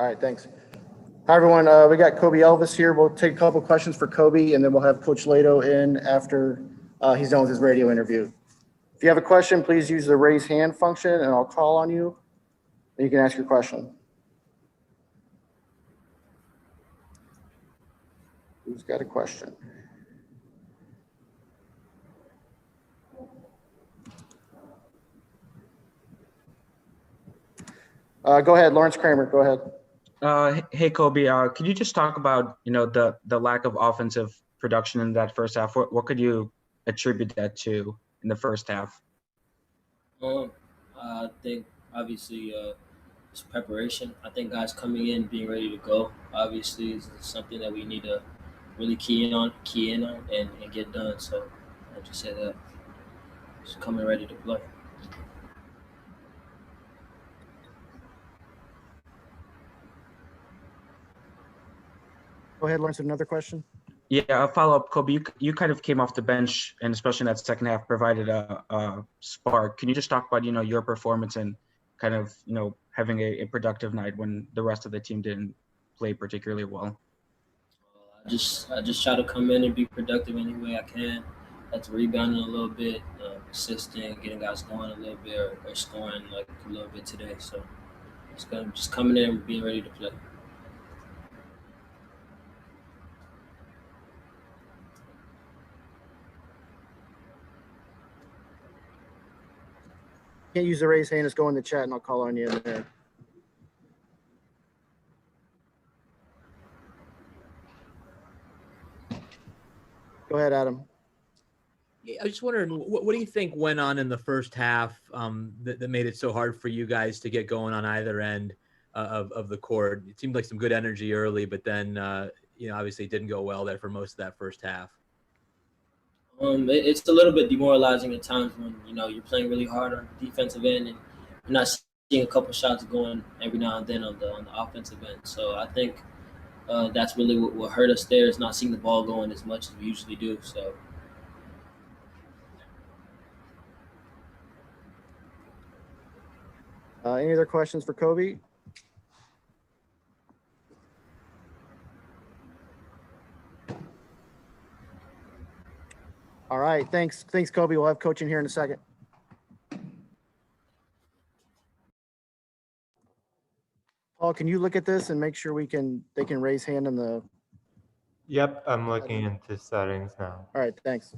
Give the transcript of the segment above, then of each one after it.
All right, thanks. Hi, everyone. We got Kobe Elvis here. We'll take a couple questions for Kobe, and then we'll have Coach Leitao in after he's done with his radio interview. If you have a question, please use the raise hand function, and I'll call on you, and you can ask your question. Who's got a question? Go ahead, Lawrence Kramer. Go ahead. Hey Kobe, could you just talk about the lack of offensive production in that first half? What could you attribute that to in the first half? I think obviously it's preparation. I think guys coming in being ready to go obviously is something that we need to really key in on, and get done. So I just say that just coming ready to play. Go ahead, Lawrence. Another question. Yeah, a follow-up, Kobe. You kind of came off the bench, and especially in that second half, provided a spark. Can you just talk about your performance and kind of having a productive night when the rest of the team didn't play particularly well? I just try to come in and be productive any way I can. That's rebounding a little bit, assisting, getting guys going a little bit, or scoring like a little bit today. So just coming in and being ready to play. Can't use the raise hand. Just go in the chat, and I'll call on you in there. Go ahead, Adam. I was just wondering, what do you think went on in the first half that made it so hard for you guys to get going on either end of the court? It seemed like some good energy early, but then obviously it didn't go well there for most of that first half. It's a little bit demoralizing at times when you're playing really hard on the defensive end and you're not seeing a couple shots going every now and then on the offensive end. So I think that's really what hurt us there, is not seeing the ball going as much as we usually do. So. Any other questions for Kobe? All right, thanks, Kobe. We'll have Coach in here in a second. Paul, can you look at this and make sure they can raise hand in the? Yep, I'm looking into settings now. All right, thanks.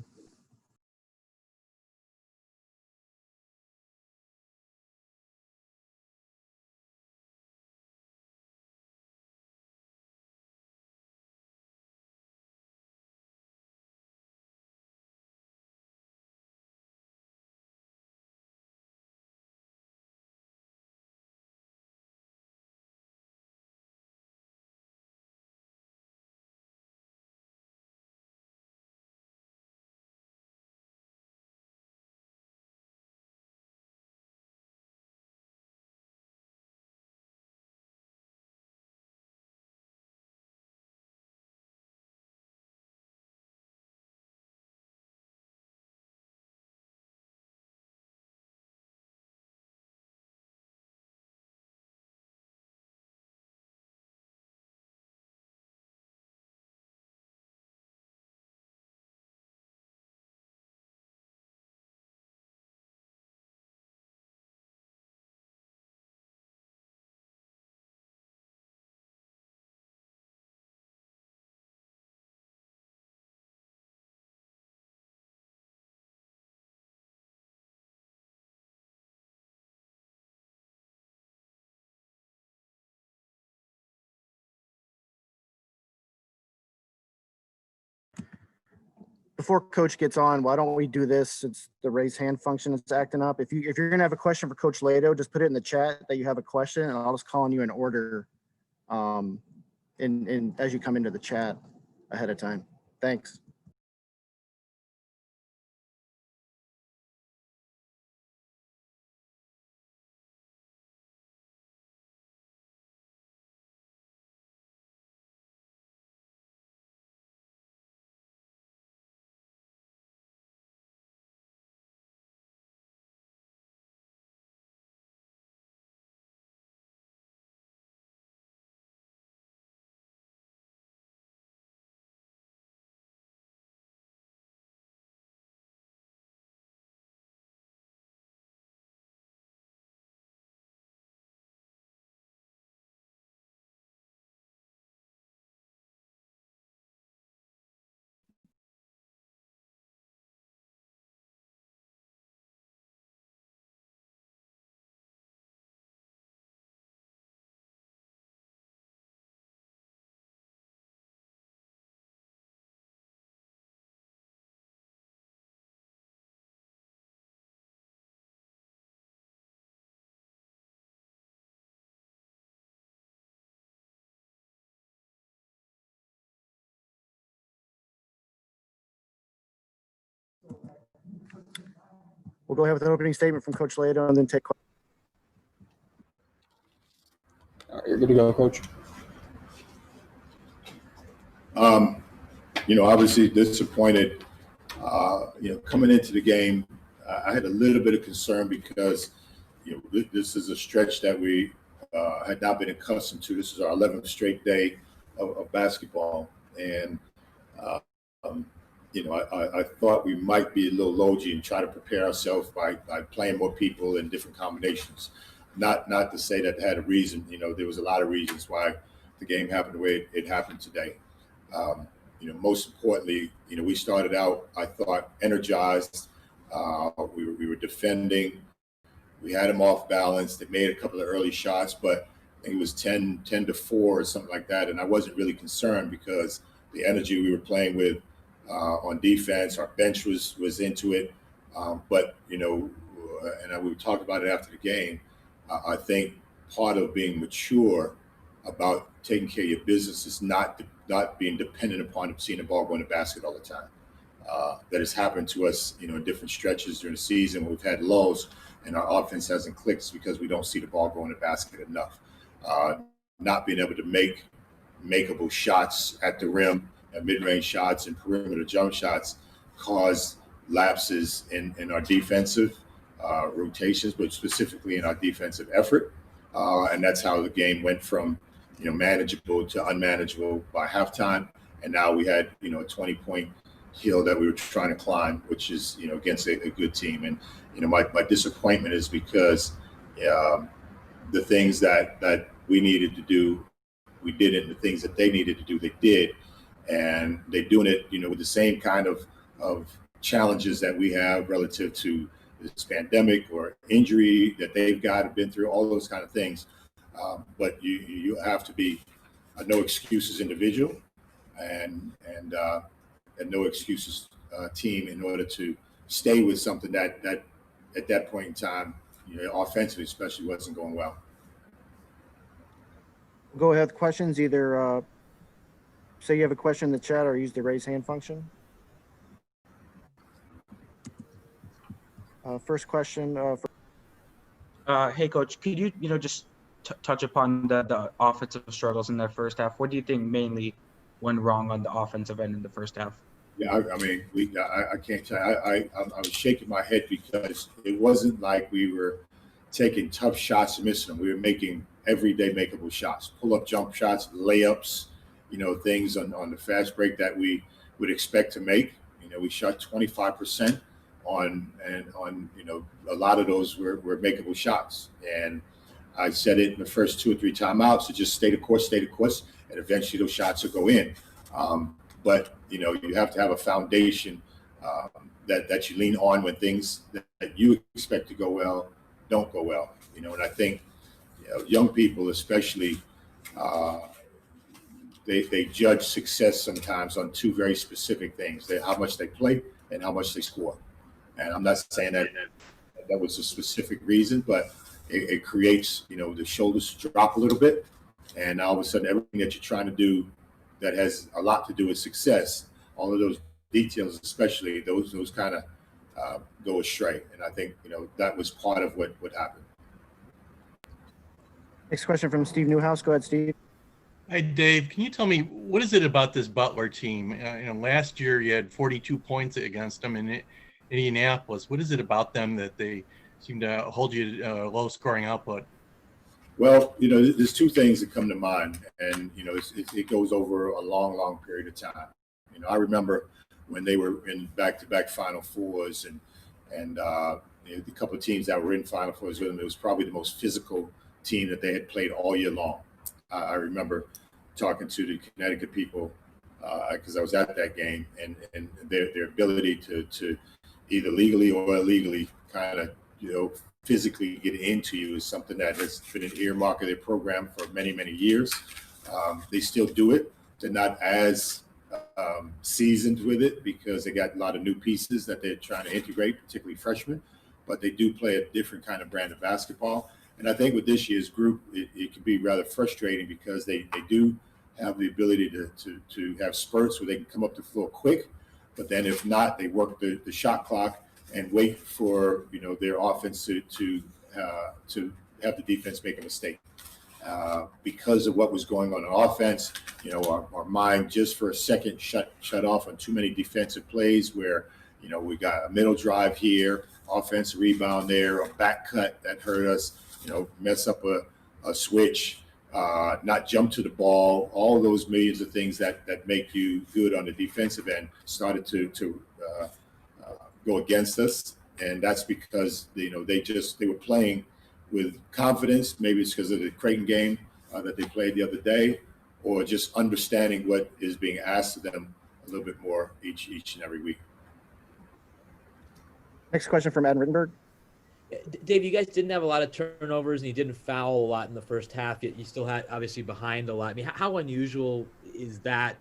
Before Coach gets on, why don't we do this since the raise hand function is acting up? If you're gonna have a question for Coach Leitao, just put it in the chat that you have a question, and I'll just call on you in order, as you come into the chat ahead of time. Thanks. We'll go ahead with an opening statement from Coach Leitao and then take questions. All right, you're good to go, Coach. Obviously disappointed. Coming into the game, I had a little bit of concern because, this is a stretch that we had not been accustomed to. This is our 11th straight day of basketball. And, I thought we might be a little logy and try to prepare ourselves by playing more people in different combinations. Not to say that it had a reason. There was a lot of reasons why the game happened the way it happened today. Most importantly, we started out, I thought, energized. We were defending. We had them off balance. They made a couple of early shots, but I think it was 10-4 or something like that. And I wasn't really concerned because the energy we were playing with on defense, our bench was into it. But we talked about it after the game. I think part of being mature about taking care of your business is not being dependent upon seeing the ball go in the basket all the time. That has happened to us, in different stretches during the season. We've had lulls and our offense hasn't clicked because we don't see the ball go in the basket enough. Not being able to make makeable shots at the rim, mid-range shots and perimeter jump shots cause lapses in our defensive rotations, but specifically in our defensive effort. And that's how the game went from manageable to unmanageable by halftime. And now we had, a 20-point hill that we were trying to climb, which is, against a good team. And, my disappointment is because the things that we needed to do, we did it. And the things that they needed to do, they did. And they're doing it, with the same kind of challenges that we have relative to this pandemic or injury that they've been through, all those kind of things. But you have to be a no excuses individual and no excuses team in order to stay with something that at that point in time, offensively especially, wasn't going well. We'll go ahead with questions. Either say you have a question in the chat or use the raise hand function. First question. Hey, Coach, could you just touch upon the offensive struggles in that first half? What do you think mainly went wrong on the offensive end in the first half? Yeah, I can't tell you. I was shaking my head because it wasn't like we were taking tough shots and missing them. We were making everyday makeable shots, pull-up jump shots, layups, things on the fast break that we would expect to make. We shot 25% on a lot of those were makeable shots. And I said it in the first 2 or 3 timeouts to just stay the course, and eventually those shots will go in. But you have to have a foundation that you lean on when things that you expect to go well don't go well. And I think young people especially, they judge success sometimes on 2 very specific things: how much they play and how much they score. And I'm not saying that was a specific reason, but it creates the shoulders to drop a little bit, and all of a sudden everything that you're trying to do that has a lot to do with success, all of those details, especially those kind of go astray. And I think that was part of what happened. Next question from Steve Newhouse. Go ahead, Steve. Hi, Dave. Can you tell me what is it about this Butler team? Last year you had 42 points against them in Indianapolis. What is it about them that they seem to hold you to low scoring output? Well, there's 2 things that come to mind, and it goes over a long period of time. I remember when they were in back-to-back Final Fours, and the couple of teams that were in Final Fours with them, it was probably the most physical team that they had played all year long. I remember talking to the Connecticut people because I was at that game, and their ability to either legally or illegally kind of physically get into you is something that has been an earmark of their program for many years. They still do it. They're not as seasoned with it because they got a lot of new pieces that they're trying to integrate, particularly freshmen, but they do play a different kind of brand of basketball. And I think with this year's group, it can be rather frustrating because they do have the ability to have spurts where they can come up the floor quick, but then if not, they work the shot clock and wait for their offense to have the defense make a mistake. Because of what was going on offense, our mind just for a second shut off on too many defensive plays where, we got a middle drive here, offensive rebound there, a back cut that hurt us, mess up a switch, not jump to the ball. All those millions of things that make you good on the defensive end started to go against us. And that's because, they were playing with confidence. Maybe it's because of the Creighton game that they played the other day, or just understanding what is being asked of them a little bit more each and every week. Next question from Ed Rittenberg. Dave, you guys didn't have a lot of turnovers and you didn't foul a lot in the first half, yet you still had obviously behind a lot. I mean, how unusual is that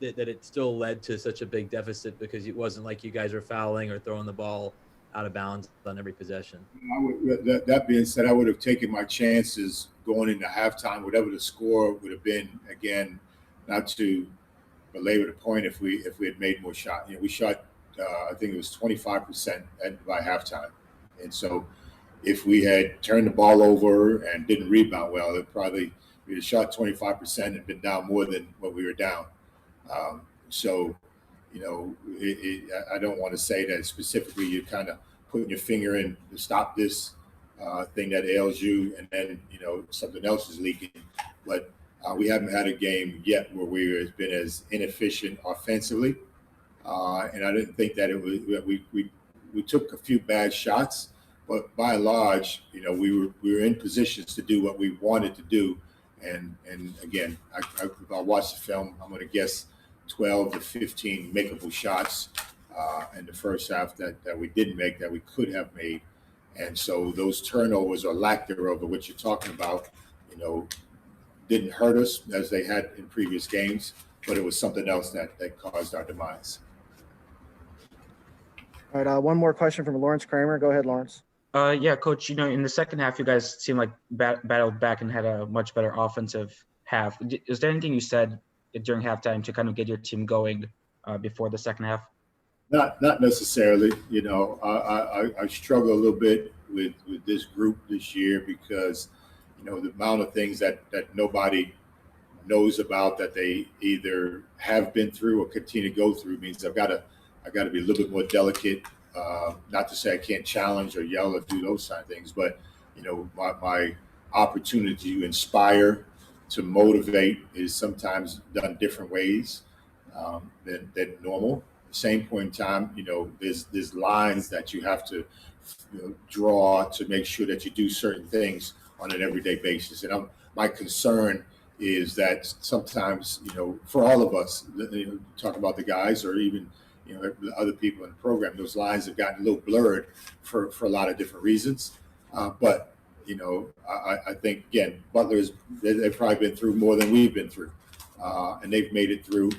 it still led to such a big deficit, because it wasn't like you guys were fouling or throwing the ball out of bounds on every possession? That being said, I would have taken my chances going into halftime, whatever the score would have been. Again, not to belabor the point, if we had made more shots. We shot, I think it was 25% by halftime. And so if we had turned the ball over and didn't rebound well, we'd have shot 25% and been down more than what we were down. I don't want to say that specifically you're kind of putting your finger in to stop this thing that ails you, and then, something else is leaking. But we haven't had a game yet where we've been as inefficient offensively. And I didn't think that we took a few bad shots, but by and large, we were in positions to do what we wanted to do. And again, if I watch the film, I'm going to guess 12 to 15 makeable shots in the first half that we didn't make, that we could have made. And so those turnovers or lack thereof, of what you're talking about, didn't hurt us as they had in previous games, but it was something else that caused our demise. All right, one more question from Lawrence Kramer. Go ahead, Lawrence. Yeah, Coach, in the second half, you guys seemed like battled back and had a much better offensive half. Is there anything you said during halftime to kind of get your team going before the second half? Not necessarily. I struggle a little bit with this group this year because, the amount of things that nobody knows about that they either have been through or continue to go through means I got to be a little bit more delicate. Not to say I can't challenge or yell or do those kind of things, but my opportunity to inspire, to motivate is sometimes done different ways than normal. Same point in time, there's lines that you have to draw to make sure that you do certain things on an everyday basis. And my concern is that sometimes, for all of us, talk about the guys or even the other people in the program, those lines have gotten a little blurred for a lot of different reasons. But I think, again, they've probably been through more than we've been through, and they've made it through.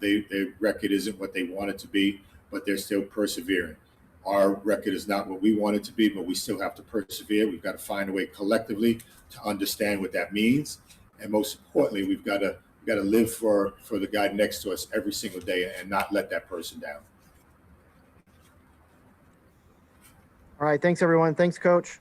Their record isn't what they want it to be, but they're still persevering. Our record is not what we want it to be, but we still have to persevere. We've got to find a way collectively to understand what that means. And most importantly, we've got to live for the guy next to us every single day and not let that person down. All right, thanks everyone. Thanks, Coach.